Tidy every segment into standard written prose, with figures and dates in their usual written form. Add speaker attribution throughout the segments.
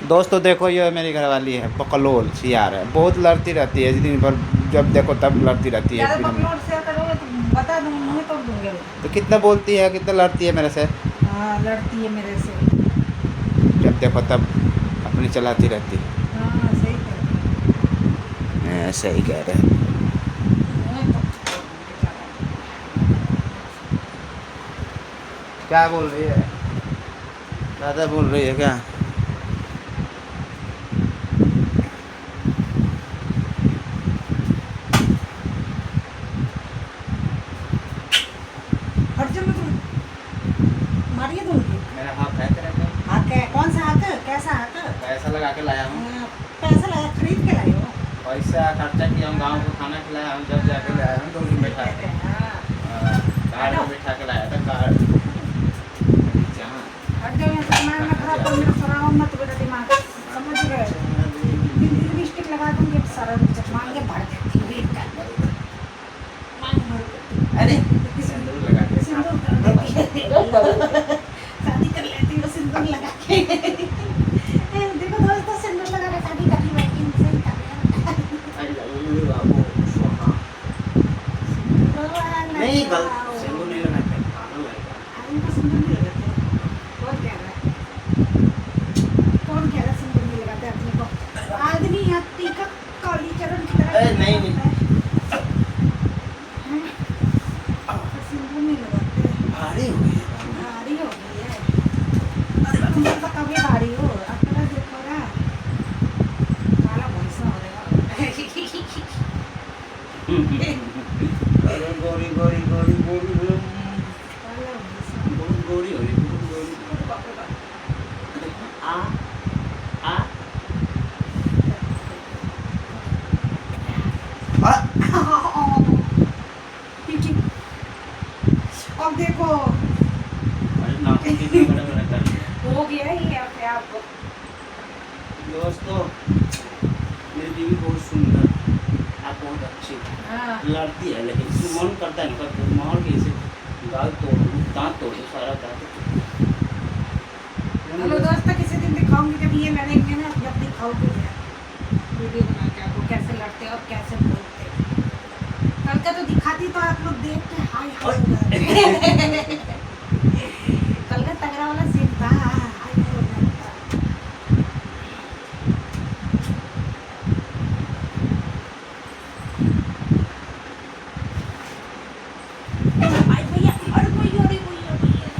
Speaker 1: दोस्तों देखो ये मेरी घरवाली है बकलोल सियार है, बहुत लड़ती रहती है दिन भर, जब देखो तब लड़ती रहती है
Speaker 2: ज़्यादा
Speaker 1: फिर
Speaker 2: बकलोल से करोगे तो बता दूँगी, मुँह तोड़ दूँगी अभी।
Speaker 1: तो कितना बोलती है, कितना लड़ती है मेरे से,
Speaker 2: हाँ, लड़ती है मेरे से।
Speaker 1: जब देखो तब अपनी चलाती रहती है।
Speaker 2: हाँ, सही कह रही
Speaker 1: सही कह रहे हैं।
Speaker 2: हो। मुँह तोड़ दूँगी ज़्यादा।
Speaker 1: क्या बोल रही है, ज़्यादा बोल रही है क्या?
Speaker 2: हट जा मत, मारिए दूँगी।
Speaker 1: मेरा हक है तेरे पे,
Speaker 2: हक है? कौन सा हक? कैसा हक?
Speaker 1: पैसा लगा के लाया हूँ,
Speaker 2: पैसा लगा खरीद के लाए हो?
Speaker 1: पैसा खर्चा किया हूँ, गाँव को खाना खिलाया हूँ, जब जाके लाया हूँ डोली में बैठा के, कार में बैठा के लाया था कार जहाँ।
Speaker 2: हट जाओ यहाँ से, दिमाग ना खराब करो मेरा, सराहो मत बेटा दिमाग, समझ गए? लिपस्टिक लगा दूँगी अब, सारा मांगे भर देती हूँ एक का। मांग भर देती हूँ।
Speaker 1: अरे सिंदूर लगा के
Speaker 2: सिंदूर कर देती है। शादी कर लेती हूँ सिंदूर लगा के। देखो दोस्तों, सिंदूर लगा के शादी कर ली बैठी इनसे ही कर
Speaker 1: नहीं गल सिंदूर नहीं लगाते, पागल है।
Speaker 2: इनको सिंदूर नहीं लगाते। कौन कह रहा है सिंदूर नहीं लगाते आदमी को? आदमी यहाँ टीका कालीचरण की तरह
Speaker 1: नहीं नहीं
Speaker 2: लगाता है। हैं? सिंदूर नहीं लगाते।
Speaker 1: भारी हो गई है।
Speaker 2: भारी हो गई है। तुम तो कभी भारी हो, अपना देखो ना, काला भैंसा हो रहा है।
Speaker 1: अरे गोरी गोरी गोरी गोरी गोरी,
Speaker 2: काला भैंसा।
Speaker 1: बहुत गोरी हो रही, बहुत गोरी।
Speaker 2: बाप रे बाप।
Speaker 1: आ आ
Speaker 2: पीछे। अब देखो
Speaker 1: अरे नाक कितना बड़ा बड़ा कर लिया।
Speaker 2: हो गया ये अपने आप।
Speaker 1: दोस्तों मेरी बीवी बहुत सुंदर, आप बहुत अच्छी,
Speaker 2: हाँ,
Speaker 1: लड़ती है लेकिन मन करता है ना मार के इसे गाल तोड़ दूँ, दांत तोड़ दूँ, सारा दांत।
Speaker 2: चलो दोस्तों, किसी दिन दिखाऊंगी जब ये लड़ेंगे ना, जब दिखाओगे वीडियो बना के आपको कैसे लड़ते और कैसे बोलते। कल का तो दिखाती तो आप लोग देख के हाय हाय हो जाते। कल का तगड़ा वाला सीन था, हाय हाय हो जाता। आई भैया, अरे भैया, अरे भैया, भैया,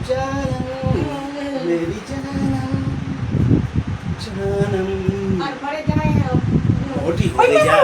Speaker 1: जानम मेरी जानम जानम
Speaker 2: और बड़े जाए
Speaker 1: मोटी हो गई जा।